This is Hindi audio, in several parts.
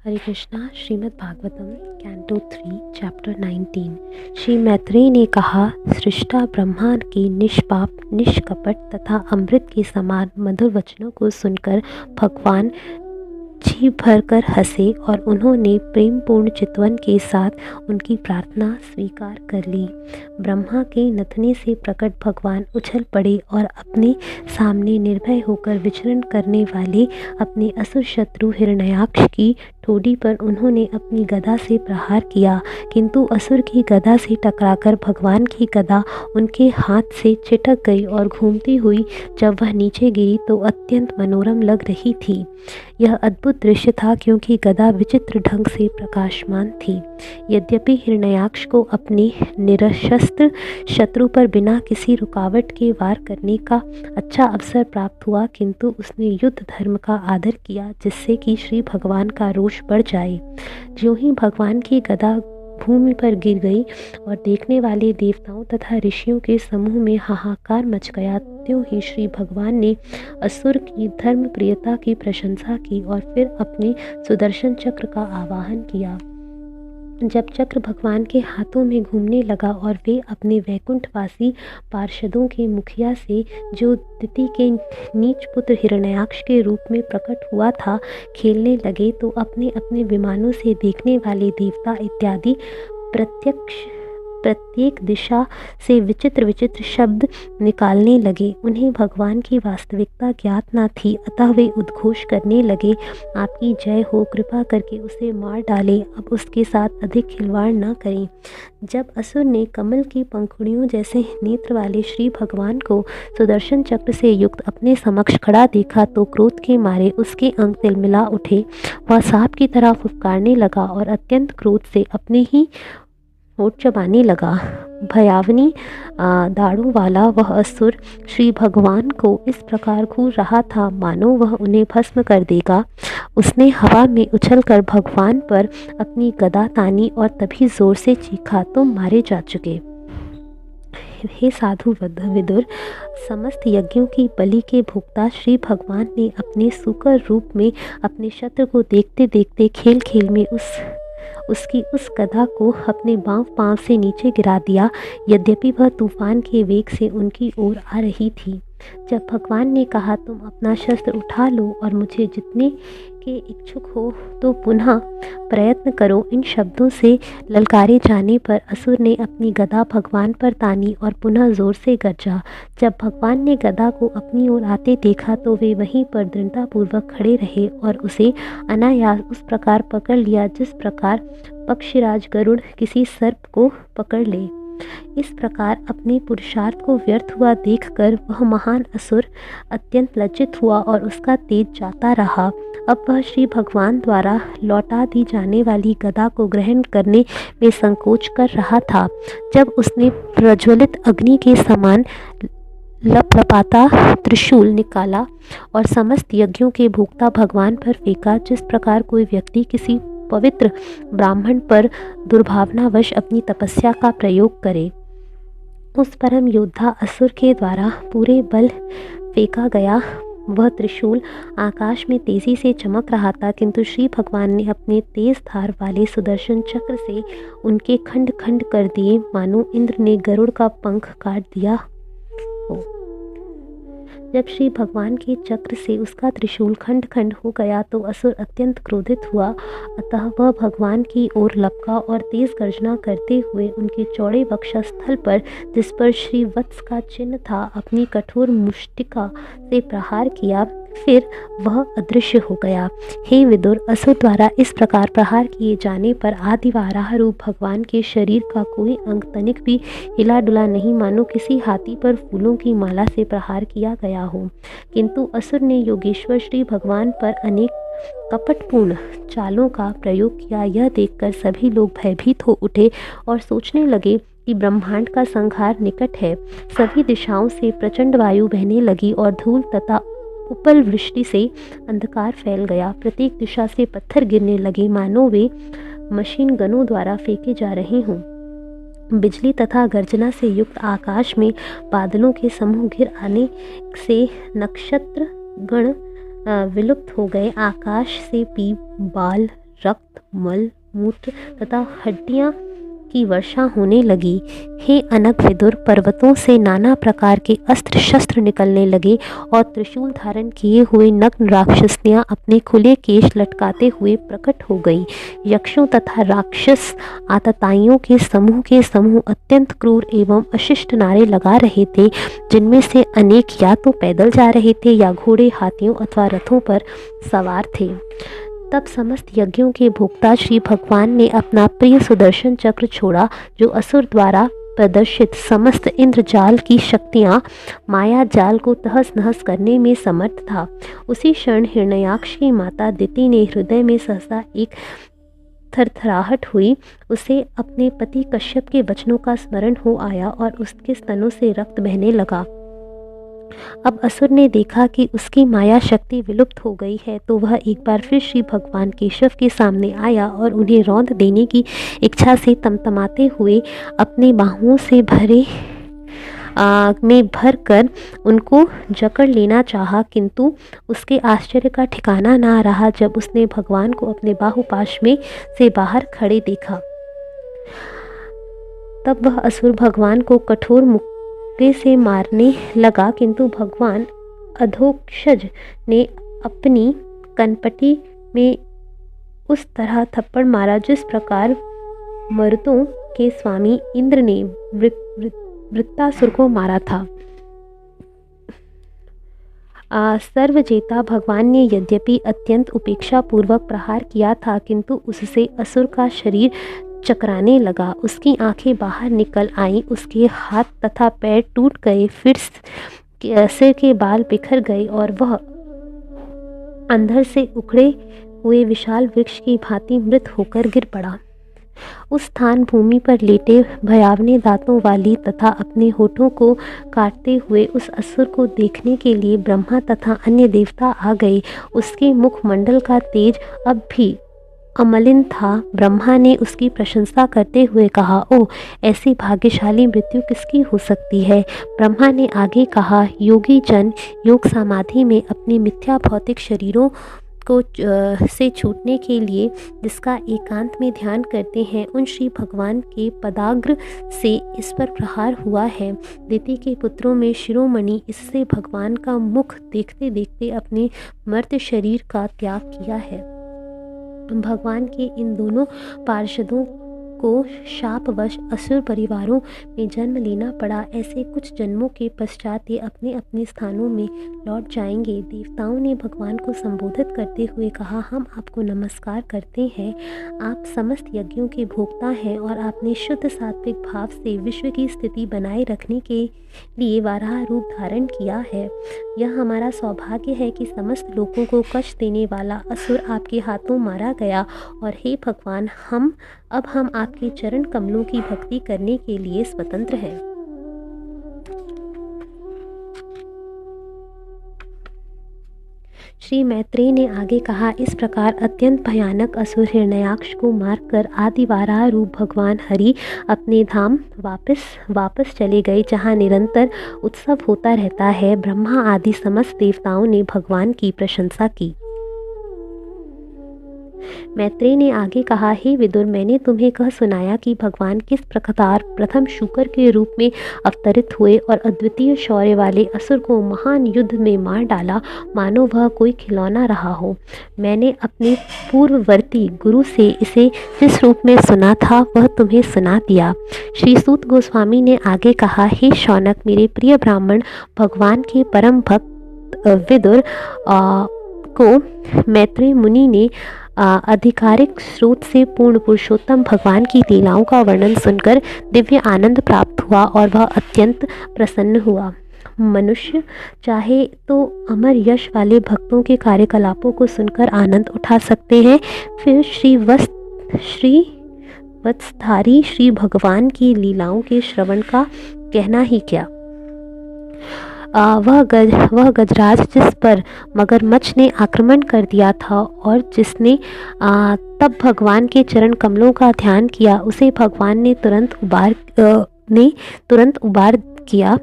हरे कृष्णा। Shrimad Bhagavatam canto 3 chapter 19। श्री मैत्रेय ने कहा, सृष्टा ब्रह्मा की निष्पाप निष्कपट तथा अमृत के समान मधुर वचनों को सुनकर भगवान जी भरकर हंसे और उन्होंने प्रेमपूर्ण चितवन के साथ उनकी प्रार्थना स्वीकार कर ली। ब्रह्मा के नथने से प्रकट भगवान उछल पड़े और अपने सामने निर्भय होकर विचरण करने वाले अपने असुर शत्रु हिरण्याक्ष की ठोड़ी पर उन्होंने अपनी गदा से प्रहार किया, किंतु असुर की गदा से टकराकर भगवान की गदा उनके हाथ से छिटक गई और घूमती हुई जब वह नीचे गिरी तो अत्यंत मनोरम लग रही थी। यह अद्भुत दृश्य था क्योंकि गदा विचित्र ढंग से प्रकाशमान थी। यद्यपि हिरण्याक्ष को अपने निरशस्त्र शत्रु पर बिना किसी रुकावट के वार करने का अच्छा अवसर प्राप्त हुआ, किंतु उसने युद्ध धर्म का आदर किया जिससे कि श्री भगवान का रोष बढ़ जाए। ज्यों ही भगवान की गदा भूमि पर गिर गई और देखने वाले देवताओं तथा ऋषियों के समूह में हाहाकार मच गया, त्यों ही श्री भगवान ने असुर की धर्म प्रियता की प्रशंसा की और फिर अपने सुदर्शन चक्र का आवाहन किया। जब चक्र भगवान के हाथों में घूमने लगा और वे अपने वैकुंठवासी पार्षदों के मुखिया से, जो दिति के नीच पुत्र हिरण्याक्ष के रूप में प्रकट हुआ था, खेलने लगे, तो अपने अपने विमानों से देखने वाले देवता इत्यादि प्रत्येक दिशा से विचित्र विचित्र शब्द निकालने लगे। उन्हें भगवान की वास्तविकता ज्ञात न थी, अतः वे उद्घोष करने लगे, आपकी जय हो, कृपा करके उसे मार डालें, अब उसके साथ अधिक खिलवाड़ न करें। जब असुर ने कमल की पंखुड़ियों जैसे नेत्र वाले श्री भगवान को सुदर्शन चक्र से युक्त अपने समक्ष खड़ा देखा तो क्रोध के मारे उसके अंग तिलमिला उठे। वह सांप की तरह फुफकारने लगा और अत्यंत क्रोध से अपने ही होठ चबाने लगा। भयावनी दाढ़ों वाला वह असुर श्री भगवान को इस प्रकार घूर रहा था मानो वह उन्हें भस्म कर देगा। उसने हवा में उछलकर भगवान पर अपनी गदा तानी और तभी जोर से चीखा, तुम मारे जा चुके। हे साधु विदुर, समस्त यज्ञों की बलि के भोक्ता श्री भगवान ने अपने सूकर रूप में अपने शत्रु को देखते देखते खेल खेल में उसकी उस गदा को अपने बाँव पाँव से नीचे गिरा दिया, यद्यपि वह तूफान के वेग से उनकी ओर आ रही थी। जब भगवान ने कहा, तुम अपना शस्त्र उठा लो और मुझे जितने के इच्छुक हो तो पुनः प्रयत्न करो, इन शब्दों से ललकारे जाने पर असुर ने अपनी गदा भगवान पर तानी और पुनः जोर से गरजा। जब भगवान ने गदा को अपनी ओर आते देखा तो वे वहीं पर दृढ़तापूर्वक खड़े रहे और उसे अनायास उस प्रकार पकड़ लिया जिस प्रकार पक्षीराज गरुड़ किसी सर्प को पकड़ ले। इस प्रकार अपने पुरुषार्थ को व्यर्थ हुआ देखकर वह महान असुर अत्यंत लज्जित हुआ और उसका तेज जाता रहा। अब वह श्री भगवान द्वारा लौटा दी जाने वाली गदा को ग्रहण करने में संकोच कर रहा था। जब उसने प्रज्वलित अग्नि के समान लपलपाता त्रिशूल निकाला और समस्त यज्ञों के भोक्ता भगवान पर फेंका, जिस प्रकार कोई व्यक्ति किसी पवित्र ब्राह्मण पर दुर्भावनावश अपनी तपस्या का प्रयोग करे, उस परम योद्धा असुर के द्वारा पूरे बल फेंका गया वह त्रिशूल आकाश में तेजी से चमक रहा था, किंतु श्री भगवान ने अपने तेज धार वाले सुदर्शन चक्र से उनके खंड खंड कर दिए, मानो इंद्र ने गरुड़ का पंख काट दिया हो। जब श्री भगवान के चक्र से उसका त्रिशूल खंड खंड हो गया तो असुर अत्यंत क्रोधित हुआ, अतः वह भगवान की ओर लपका और तेज गर्जना करते हुए उनके चौड़े वक्षस्थल पर, जिस पर श्री वत्स का चिन्ह था, अपनी कठोर मुष्टिका से प्रहार किया, फिर वह अदृश्य हो गया। हे विदुर, असुर द्वारा इस प्रकार प्रहार किए जाने पर आदि वाराह रूप भगवान के शरीर का कोई अंग तनिक भी हिला डुला नहीं, मानो किसी हाथी पर फूलों की माला से प्रहार किया गया हो। किंतु असुर ने योगेश्वर श्री भगवान पर अनेक कपटपूर्ण चालों का प्रयोग किया। यह देखकर सभी लोग भयभीत हो उठे और सोचने लगे कि ब्रह्मांड का संहार निकट है। सभी दिशाओं से प्रचंड वायु बहने लगी और धूल तथा उपल वृष्टि से अंधकार फैल गया। प्रत्येक दिशा से पत्थर गिरने लगे, मानो वे मशीन गनों द्वारा फेंके जा रहे हों। बिजली तथा गर्जना से युक्त आकाश में बादलों के समूह घिर आने से नक्षत्र गण विलुप्त हो गए। आकाश से पीप, बाल, रक्त मल मूत्र तथा हड्डियां की वर्षा होने लगी। हे अनग विदुर, पर्वतों से नाना प्रकार के अस्त्र शस्त्र निकलने लगे और त्रिशूल धारण किए हुए नग्न राक्षसियां अपने खुले केश लटकाते हुए प्रकट हो गईं। यक्षों तथा राक्षस आतताइयों के समूह अत्यंत क्रूर एवं अशिष्ट नारे लगा रहे थे, जिनमें से अनेक या तो पैदल जा रहे थे या घोड़े, हाथियों अथवा रथों पर सवार थे। तब समस्त यज्ञों के भोक्ता श्री भगवान ने अपना प्रिय सुदर्शन चक्र छोड़ा, जो असुर द्वारा प्रदर्शित समस्त इंद्रजाल की शक्तियां माया जाल को तहस नहस करने में समर्थ था। उसी क्षण हिरण्याक्ष की माता दिति ने हृदय में सहसा एक थरथराहट हुई। उसे अपने पति कश्यप के वचनों का स्मरण हो आया और उसके स्तनों से रक्त बहने लगा। अब असुर ने देखा कि उसकी माया शक्ति विलुप्त हो गई है, तो वह एक बार फिर श्री भगवान केशव के सामने आया और उन्हें रौंद देने की इच्छा से तमतमाते हुए अपने बाहुओं से भर कर उनको जकड़ लेना चाहा, किंतु उसके आश्चर्य का ठिकाना ना रहा जब उसने भगवान को अपने बाहुपाश में से बाहर खड़े देखा। तब वह असुर भगवान को कठोर मुक्के से मारने लगा, किंतु भगवान अधोक्षज ने अपनी कनपटी में उस तरह थप्पड़ मारा जिस प्रकार मरुतों के स्वामी इंद्र ने वृत्तासुर को मारा था। सर्वजेता भगवान ने यद्यपि अत्यंत उपेक्षा पूर्वक प्रहार किया था, किंतु उससे असुर का शरीर चकराने लगा। उसकी आंखें बाहर निकल आईं, उसके हाथ तथा पैर टूट गए, फिर सिर के बाल बिखर गए और वह अंदर से उखड़े हुए विशाल वृक्ष की भांति मृत होकर गिर पड़ा। उस स्थान भूमि पर लेटे भयावने दांतों वाली तथा अपने होठों को काटते हुए उस असुर को देखने के लिए ब्रह्मा तथा अन्य देवता आ गए। उसके मुखमंडल का तेज अब भी अमलिन था। ब्रह्मा ने उसकी प्रशंसा करते हुए कहा, ओह, ऐसी भाग्यशाली मृत्यु किसकी हो सकती है। ब्रह्मा ने आगे कहा, योगी जन योग समाधि में अपने मिथ्या भौतिक शरीरों को से छूटने के लिए जिसका एकांत में ध्यान करते हैं, उन श्री भगवान के पदाग्र से इस पर प्रहार हुआ है। दिति के पुत्रों में शिरोमणि इससे भगवान का मुख देखते देखते अपने मर्त्य शरीर का त्याग किया है। भगवान के इन दोनों पार्षदों को शापवश असुर परिवारों में जन्म लेना पड़ा। ऐसे कुछ जन्मों के पश्चात ये अपने अपने स्थानों में लौट जाएंगे। देवताओं ने भगवान को संबोधित करते हुए कहा, हम आपको नमस्कार करते हैं। आप समस्त यज्ञों के भोक्ता हैं और आपने शुद्ध सात्विक भाव से विश्व की स्थिति बनाए रखने के लिए वाराह रूप धारण किया है। यह हमारा सौभाग्य है कि समस्त लोगों को कष्ट देने वाला असुर आपके हाथों मारा गया। और हे भगवान, अब हम आपके चरण कमलों की भक्ति करने के लिए स्वतंत्र हैं। श्री मैत्रेय ने आगे कहा, इस प्रकार अत्यंत भयानक असुर हिरण्याक्ष को मारकर आदिवाराह रूप भगवान हरि अपने धाम वापस चले गए, जहाँ निरंतर उत्सव होता रहता है। ब्रह्मा आदि समस्त देवताओं ने भगवान की प्रशंसा की। मैत्रेय ने आगे कहा, हे विदुर, मैंने तुम्हें कह सुनाया कि भगवान किस प्रकार प्रथम शूकर के रूप में अवतरित हुए और अद्वितीय शौर्य वाले असुर को महान युद्ध में मार डाला, मानो वह कोई खिलौना रहा हो। मैंने अपने पूर्ववर्ती गुरु से इसे जिस रूप में सुना था वह तुम्हें सुना दिया। श्री सूत गोस्वामी ने आगे कहा, हे शौनक, मेरे प्रिय ब्राह्मण, भगवान के परम भक्त विदुर को मैत्रेय मुनि ने आधिकारिक स्रोत से पूर्ण पुरुषोत्तम भगवान की लीलाओं का वर्णन सुनकर दिव्य आनंद प्राप्त हुआ और वह अत्यंत प्रसन्न हुआ। मनुष्य चाहे तो अमर यश वाले भक्तों के कार्यकलापों को सुनकर आनंद उठा सकते हैं, फिर श्री वत्सधारी श्री भगवान की लीलाओं के श्रवण का कहना ही क्या। वह गजराज जिस पर मगरमच्छ ने आक्रमण कर दिया था और जिसने तब भगवान के चरण कमलों का ध्यान किया, उसे भगवान ने तुरंत उबार किया।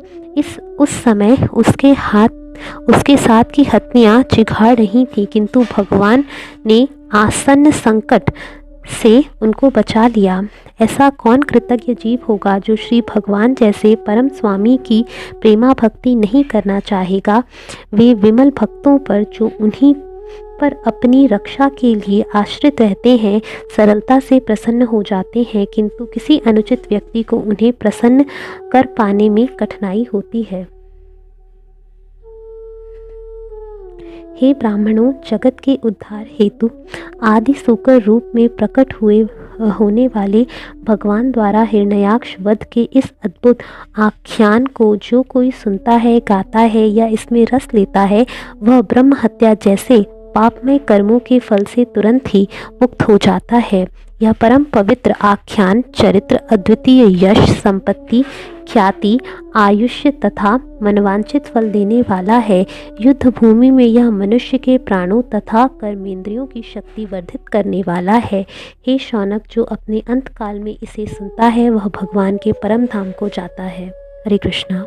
उस समय उसके साथ की हथनियाँ चिघाड़ रही थी, किंतु भगवान ने आसन्न संकट से उनको बचा लिया। ऐसा कौन कृतज्ञ जीव होगा जो श्री भगवान जैसे परम स्वामी की प्रेमा भक्ति नहीं करना चाहेगा। वे विमल भक्तों पर जो उन्हीं पर अपनी रक्षा के लिए आश्रित रहते हैं सरलता से प्रसन्न हो जाते हैं, किंतु किसी अनुचित व्यक्ति को उन्हें प्रसन्न कर पाने में कठिनाई होती है। हे ब्राह्मणों, जगत के उद्धार हेतु आदि सोकर रूप में प्रकट हुए होने वाले भगवान द्वारा हिरण्याक्ष वध के इस अद्भुत आख्यान को जो कोई सुनता है, गाता है या इसमें रस लेता है, वह ब्रह्म हत्या जैसे पापमय कर्मों के फल से तुरंत ही मुक्त हो जाता है। यह परम पवित्र आख्यान चरित्र, अद्वितीय यश, संपत्ति, ख्याति, आयुष्य तथा मनवांचित फल देने वाला है। युद्ध भूमि में यह मनुष्य के प्राणों तथा कर्मेंद्रियों की शक्ति वर्धित करने वाला है। हे शौनक, जो अपने अंत काल में इसे सुनता है वह भगवान के परम धाम को जाता है। हरे कृष्णा।